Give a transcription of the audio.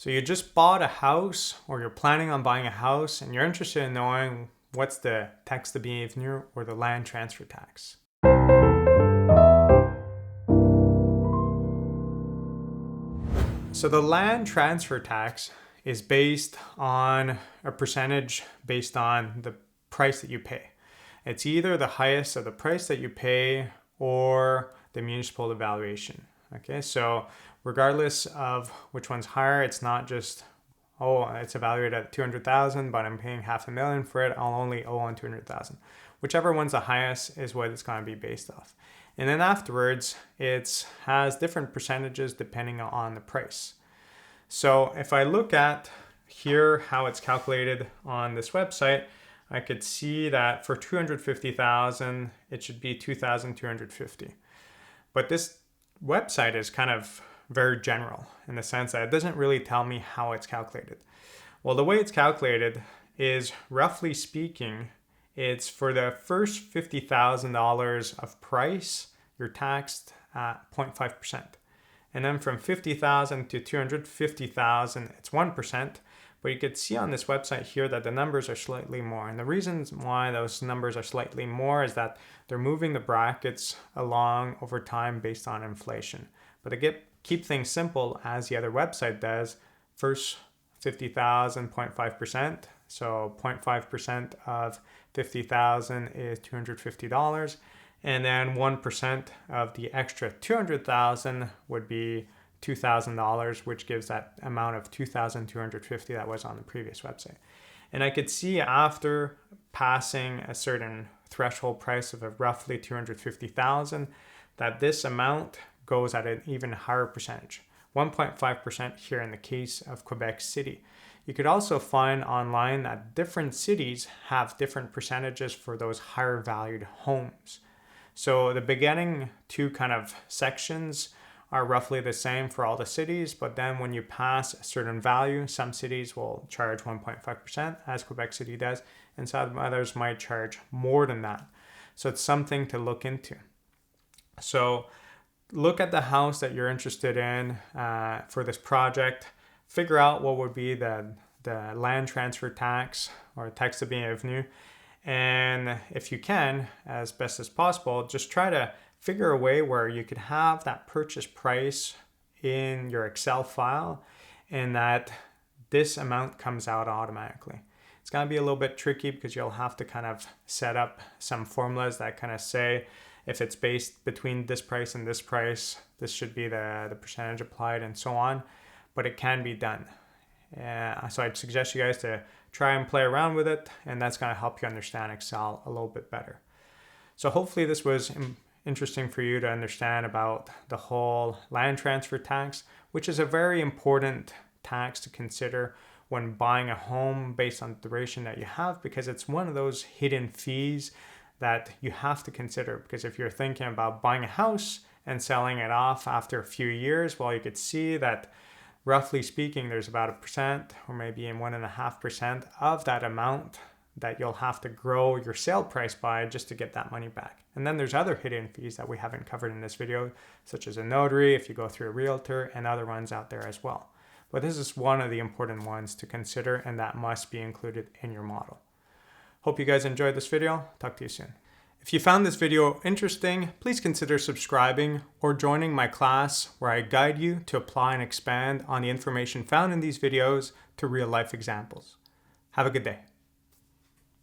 So you just bought a house or you're planning on buying a house and you're interested in knowing what's the taxe de bienvenue or the land transfer tax. So the land transfer tax is based on a percentage based on the price that you pay. It's either the highest of the price that you pay or the municipal evaluation. Okay, so regardless of which one's higher, it's not just, oh, it's evaluated at 200,000, but I'm paying $500,000 for it. I'll only owe on 200,000. Whichever one's the highest is what it's going to be based off. And then afterwards, it has different percentages depending on the price. So if I look at here how it's calculated on this website, I could see that for 250,000, it should be 2,250. But this website is kind of very general in the sense that it doesn't really tell me how it's calculated. Well, the way it's calculated is, roughly speaking, it's for the first $50,000 of price, you're taxed at 0.5%. And then from 50,000 to 250,000, it's 1%. But you could see on this website here that the numbers are slightly more. And the reasons why those numbers are slightly more is that they're moving the brackets along over time based on inflation. But to keep things simple, as the other website does, first 50,000, 0.5%. So 0.5% of 50,000 is $250. And then 1% of the extra 200,000 would be $2,000, which gives that amount of 2,250 that was on the previous website. And I could see after passing a certain threshold price of roughly 250,000 that this amount goes at an even higher percentage, 1.5% here in the case of Quebec City. You could also find online that different cities have different percentages for those higher valued homes. So the beginning two kind of sections are roughly the same for all the cities, but then when you pass a certain value, some cities will charge 1.5%, as Quebec City does, and some others might charge more than that. So it's something to look into. So look at the house that you're interested in for this project. Figure out what would be the land transfer tax or taxe de bienvenue. And if you can, as best as possible, just try to figure a way where you could have that purchase price in your Excel file and that this amount comes out automatically. It's going to be a little bit tricky because you'll have to kind of set up some formulas that kind of say if it's based between this price and this price, this should be the percentage applied and so on, but it can be done. So I'd suggest you guys to try and play around with it, and that's going to help you understand Excel a little bit better. So hopefully this was interesting for you to understand about the whole land transfer tax, which is a very important tax to consider when buying a home based on the duration that you have, because it's one of those hidden fees that you have to consider. Because if you're thinking about buying a house and selling it off after a few years, well, you could see that roughly speaking, there's about 1% or maybe 1.5% of that amount that you'll have to grow your sale price by just to get that money back. And then there's other hidden fees that we haven't covered in this video, such as a notary, if you go through a realtor, and other ones out there as well. But this is one of the important ones to consider, and that must be included in your model. Hope you guys enjoyed this video. Talk to you soon. If you found this video interesting, please consider subscribing or joining my class where I guide you to apply and expand on the information found in these videos to real life examples. Have a good day.